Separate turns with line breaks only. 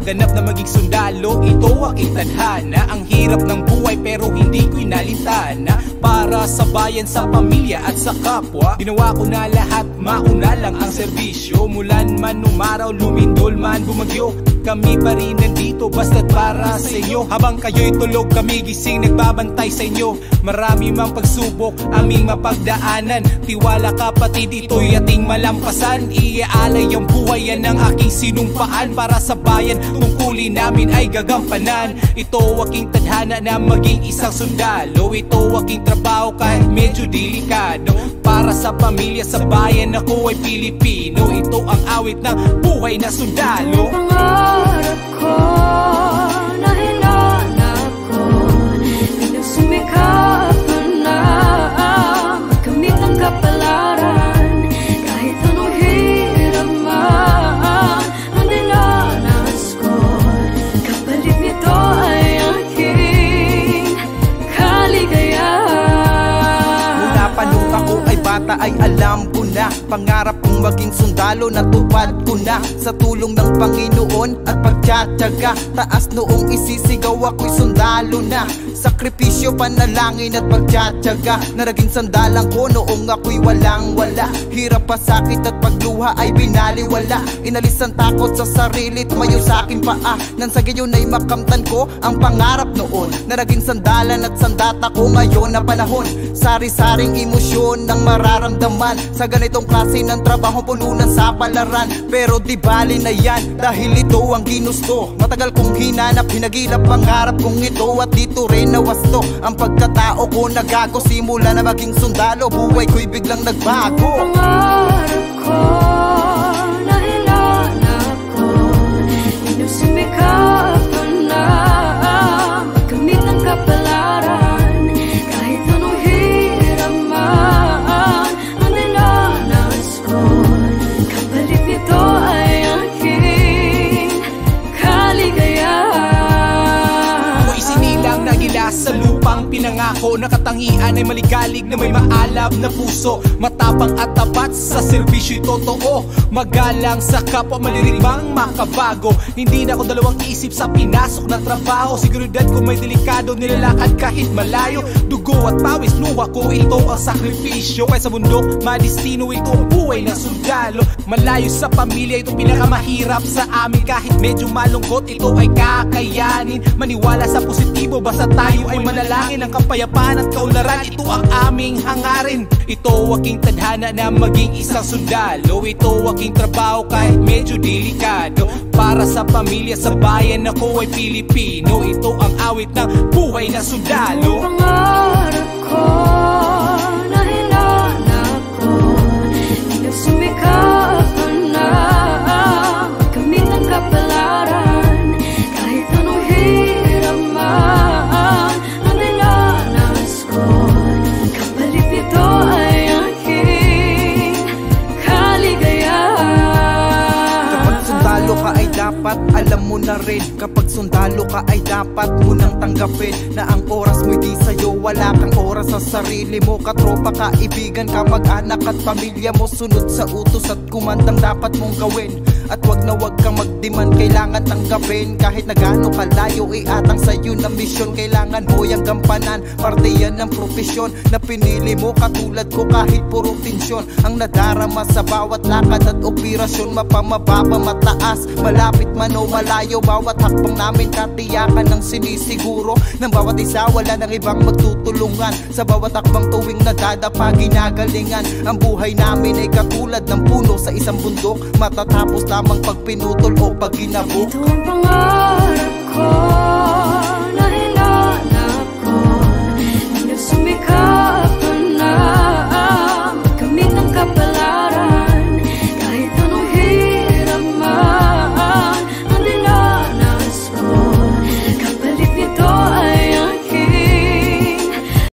ganap na maging sundalo, ito aking tadhana. Ang hirap ng buhay pero hindi ko inalintana. Para sa bayan, sa pamilya at sa kapwa, ginawa ko na lahat, mauna lang ang serbisyo. Mulan man umaraw, lumindol man bumagyo, kami pa rin nandito basta't para sa inyo. Habang kayo'y tulog, kami gising nagbabantay sa inyo. Marami mang pagsubok aming mapagdaanan, tiwala kapatid, ito'y ating malampasan. Iaalay ang buhay, yan ang aking sinumpaan. Para sa bayan, tungkulin namin ay gagampanan. Ito aking tadhana na maging isang sundalo. Ito aking trabaho kahit medyo delikado. Para sa pamilya, sa bayan, ako ay Pilipino. Ito ang awit ng buhay na sundalo.
Pangarap ko na hinanap ko, pinagsumikap na magkamit ng kapalaran. Kahit anong hirap man ang dinanas ko, kapalit nito ay aking kaligayahan.
Mula pa nung ako ay bata ay alam ko na, pangarap kong maging sundalo, natupad ko na. Sa tulong ng Panginoon at pagtsatsaga, taas noong isisigaw ako'y sundalo na. Sakripisyo, panalangin at pagtsatsaga, na naging sandalan ko noong ako'y walang-wala. Hirap pa, sakit at pagluha ay binaliwala. Inalis ang takot sa sarili, tumayo sa aking paa. Nang sa gayon ay makamtan ko ang pangarap noon, na naging sandalan at sandata ko ngayon na panahon. Sari-saring emosyon ng mararamdaman sa ganitong klase ng trabaho, puno ng sapalaran. Pero di bali na yan, dahil ito ang ginusto. Matagal kong hinanap, hinagilap pangarap kong ito, at dito rin nawasto ang pagkatao ko. Nagago simula na maging sundalo, buhay ko'y biglang nagbago.
Pangarap ko na hinanap ko, pinagsimikap na magkamit ng kapalaran. Kahit anong hirap man ang dinanas ko, kapalit nito ay aking kaligayahan.
Ako'y sinilang na gila sa lupang pinangako, nakatangian ay maligalig na may maalab na puso. Matapang at tapat sa serbisyo'y totoo, magalang sa kapwa, maliribang makabago. Hindi na ako dalawang isip sa pinasok na trabaho. Siguridad ko may delikado, nilalakad kahit malayo. Dugo at pawis, luha ko, ito ang sakripisyo. Kaya sa bundok, madistino, ito ang buhay ng sundalo. Malayo sa pamilya, ito pinakamahirap sa amin. Kahit medyo malungkot, ito ay kakayanin. Maniwala sa positibo, basta tayo ay manalangin. Ang kapayapaan at kaunlaran, ito ang aming hangarin. Ito aking tadhana na maging isang sundalo. Ito aking trabaho kahit medyo delikado. Para sa pamilya, sa bayan, ako ay Pilipino. Ito ang awit ng buhay na sundalo.
Pangarap ko na hinanap ko, pinagsumikap na magkamit ng kapalaran. Kahit anong hirap man ang dinanas ko, kapalit nito ay aking kaligayahan.
Kapag sundalo ka ay dapat alam mo na rin, kapag sundalo ka ay dapat mo nang tanggapin na ang oras mo'y di sa'yo, wala kang oras sa sarili mo. Katropa, kaibigan, kamag-anak at pamilya mo, sunod sa utos at kumandang dapat mong gawin. At wag na wag kang magdiman, kailangan tanggapin. Kahit na gaano kalayo, iatang sa'yo na misyon, kailangan mo yung gampanan. Parte yan ng profesyon na pinili mo, katulad ko kahit puro tensyon ang nadarama sa bawat lakad at operasyon. Mapamababa, mataas, malapit man o malayo, bawat hakbang namin katiyakan ng sinisiguro ng bawat isa, wala nang ibang magtutulungan. Sa bawat hakbang tuwing nadadapa, ginagalingan. Ang buhay namin ay katulad ng puno sa isang bundok, matatapos lamang pag pinutol o pag ginabok.
Ito ang pangarap ko.